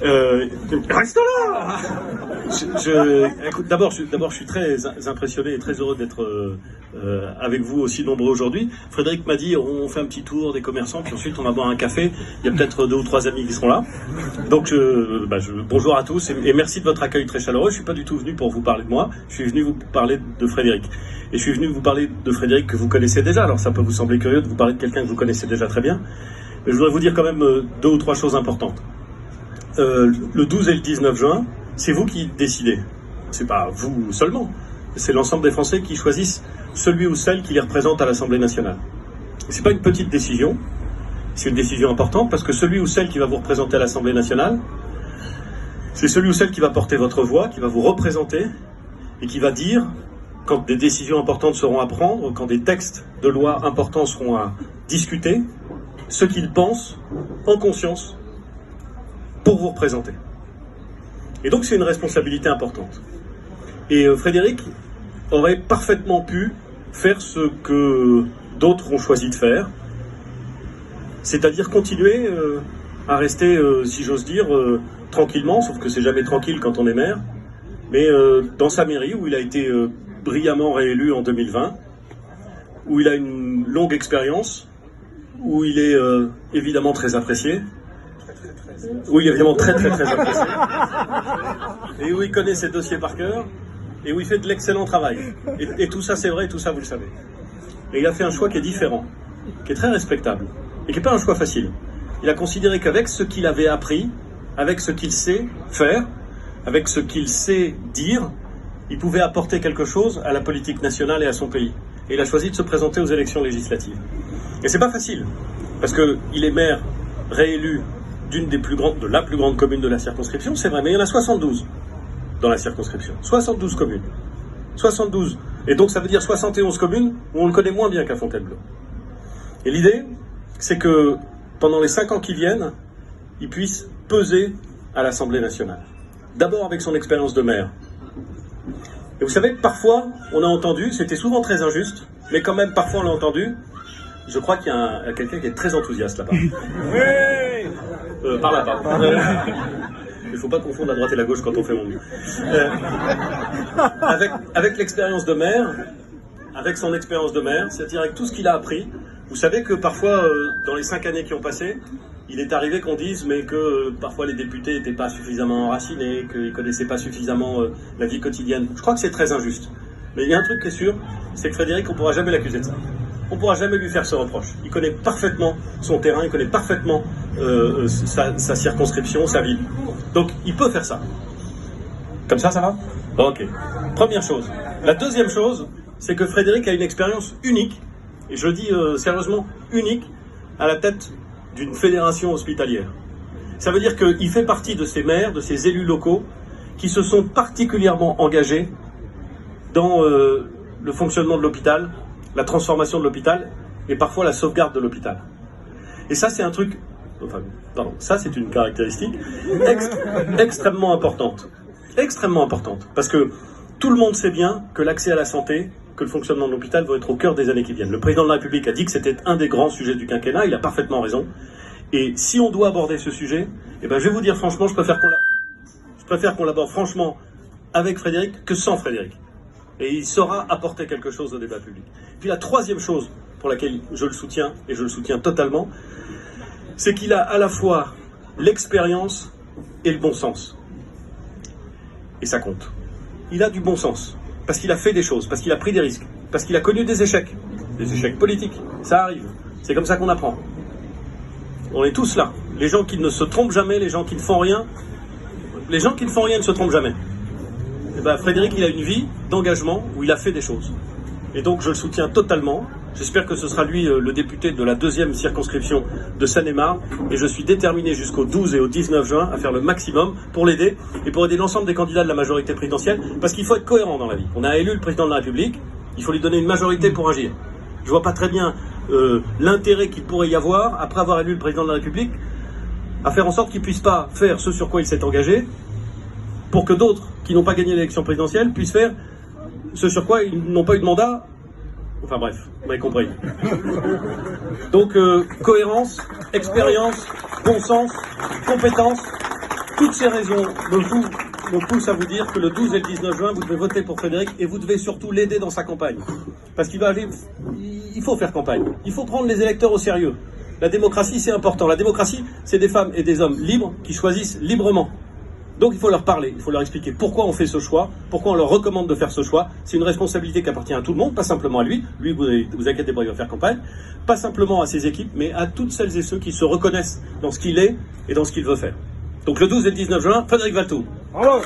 Reste là. Écoute, d'abord, je suis très impressionné et très heureux d'être avec vous aussi nombreux aujourd'hui. Frédéric m'a dit, on fait un petit tour des commerçants, puis ensuite on va boire un café. Il y a peut-être 2 ou 3 amis qui seront là. Donc, bonjour à tous et merci de votre accueil très chaleureux. Je suis pas du tout venu pour vous parler de moi. Je suis venu vous parler de Frédéric. Et je suis venu vous parler de Frédéric que vous connaissez déjà. Alors, ça peut vous sembler curieux de vous parler de quelqu'un que vous connaissez déjà très bien. Mais je voudrais vous dire quand même 2 ou 3 choses importantes. Le 12 et le 19 juin, c'est vous qui décidez. C'est pas vous seulement. C'est l'ensemble des Français qui choisissent celui ou celle qui les représente à l'Assemblée nationale. C'est pas une petite décision, c'est une décision importante parce que celui ou celle qui va vous représenter à l'Assemblée nationale, c'est celui ou celle qui va porter votre voix, qui va vous représenter et qui va dire, quand des décisions importantes seront à prendre, quand des textes de loi importants seront à discuter, ce qu'il pense en conscience pour vous représenter. Et donc c'est une responsabilité importante. Et Frédéric aurait parfaitement pu faire ce que d'autres ont choisi de faire, c'est-à-dire continuer à rester, si j'ose dire, tranquillement, sauf que c'est jamais tranquille quand on est maire, mais dans sa mairie où il a été brillamment réélu en 2020, où il a une longue expérience, où il est évidemment très apprécié, où il est vraiment très apprécié, et où il connaît ses dossiers par cœur, et où il fait de l'excellent travail. Et tout ça c'est vrai, tout ça vous le savez. Et il a fait un choix qui est différent, qui est très respectable, et qui n'est pas un choix facile. Il a considéré qu'avec ce qu'il avait appris, avec ce qu'il sait faire, avec ce qu'il sait dire, il pouvait apporter quelque chose à la politique nationale et à son pays. Et il a choisi de se présenter aux élections législatives. Et c'est pas facile, parce qu'il est maire réélu de la plus grande commune de la circonscription, c'est vrai, mais il y en a 72 dans la circonscription. 72 communes. 72. Et donc ça veut dire 71 communes où on le connaît moins bien qu'à Fontainebleau. Et l'idée, c'est que pendant les 5 ans qui viennent, il puisse peser à l'Assemblée nationale. D'abord avec son expérience de maire. Et vous savez, parfois, on a entendu, c'était souvent très injuste, mais quand même, parfois, on l'a entendu. Je crois qu'il y a quelqu'un qui est très enthousiaste là-bas. Oui. Par là-bas. Il ne faut pas confondre la droite et la gauche quand on fait mon mieux. Avec l'expérience de maire, avec son expérience de maire, c'est-à-dire avec tout ce qu'il a appris, vous savez que parfois, dans les 5 années qui ont passé, il est arrivé qu'on dise mais que parfois les députés n'étaient pas suffisamment enracinés, qu'ils ne connaissaient pas suffisamment la vie quotidienne. Je crois que c'est très injuste. Mais il y a un truc qui est sûr, c'est que Frédéric, on ne pourra jamais l'accuser de ça. On ne pourra jamais lui faire ce reproche. Il connaît parfaitement son terrain, il connaît parfaitement sa circonscription, sa ville. Donc il peut faire ça. Comme ça va ? Ok. Première chose. La deuxième chose, c'est que Frédéric a une expérience unique, et je dis sérieusement unique, à la tête d'une fédération hospitalière. Ça veut dire qu'il fait partie de ces maires, de ces élus locaux, qui se sont particulièrement engagés dans le fonctionnement de l'hôpital, la transformation de l'hôpital, et parfois la sauvegarde de l'hôpital. Et ça, c'est un truc... Enfin, pardon, ça, c'est une caractéristique extrêmement importante. Extrêmement importante. Parce que tout le monde sait bien que l'accès à la santé, que le fonctionnement de l'hôpital va être au cœur des années qui viennent. Le président de la République a dit que c'était un des grands sujets du quinquennat, il a parfaitement raison. Et si on doit aborder ce sujet, je vais vous dire franchement, je préfère qu'on l'aborde franchement avec Frédéric que sans Frédéric. Et il saura apporter quelque chose au débat public. Puis la troisième chose pour laquelle je le soutiens, et je le soutiens totalement, c'est qu'il a à la fois l'expérience et le bon sens. Et ça compte. Il a du bon sens. Parce qu'il a fait des choses, parce qu'il a pris des risques, parce qu'il a connu des échecs politiques, ça arrive, c'est comme ça qu'on apprend. On est tous là, les gens qui ne se trompent jamais, les gens qui ne font rien, les gens qui ne font rien ne se trompent jamais. Et Frédéric, il a une vie d'engagement où il a fait des choses. Et donc je le soutiens totalement, j'espère que ce sera lui le député de la 2e circonscription de Seine-et-Marne, et je suis déterminé jusqu'au 12 et au 19 juin à faire le maximum pour l'aider, et pour aider l'ensemble des candidats de la majorité présidentielle, parce qu'il faut être cohérent dans la vie. On a élu le président de la République, il faut lui donner une majorité pour agir. Je vois pas très bien l'intérêt qu'il pourrait y avoir, après avoir élu le président de la République, à faire en sorte qu'il ne puisse pas faire ce sur quoi il s'est engagé, pour que d'autres qui n'ont pas gagné l'élection présidentielle puissent faire ce sur quoi ils n'ont pas eu de mandat. Enfin bref, vous m'avez compris. Donc cohérence, expérience, bon sens, compétence, Toutes ces raisons me poussent à vous dire que le 12 et le 19 juin, vous devez voter pour Frédéric et vous devez surtout l'aider dans sa campagne. Parce qu'il va aller, il faut faire campagne. Il faut prendre les électeurs au sérieux. La démocratie, c'est important. La démocratie, c'est des femmes et des hommes libres qui choisissent librement. Donc il faut leur parler, il faut leur expliquer pourquoi on fait ce choix, pourquoi on leur recommande de faire ce choix. C'est une responsabilité qui appartient à tout le monde, pas simplement à lui. Lui, vous inquiétez pas, il va faire campagne. Pas simplement à ses équipes, mais à toutes celles et ceux qui se reconnaissent dans ce qu'il est et dans ce qu'il veut faire. Donc le 12 et le 19 juin, Frédéric Valtaux. Bravo.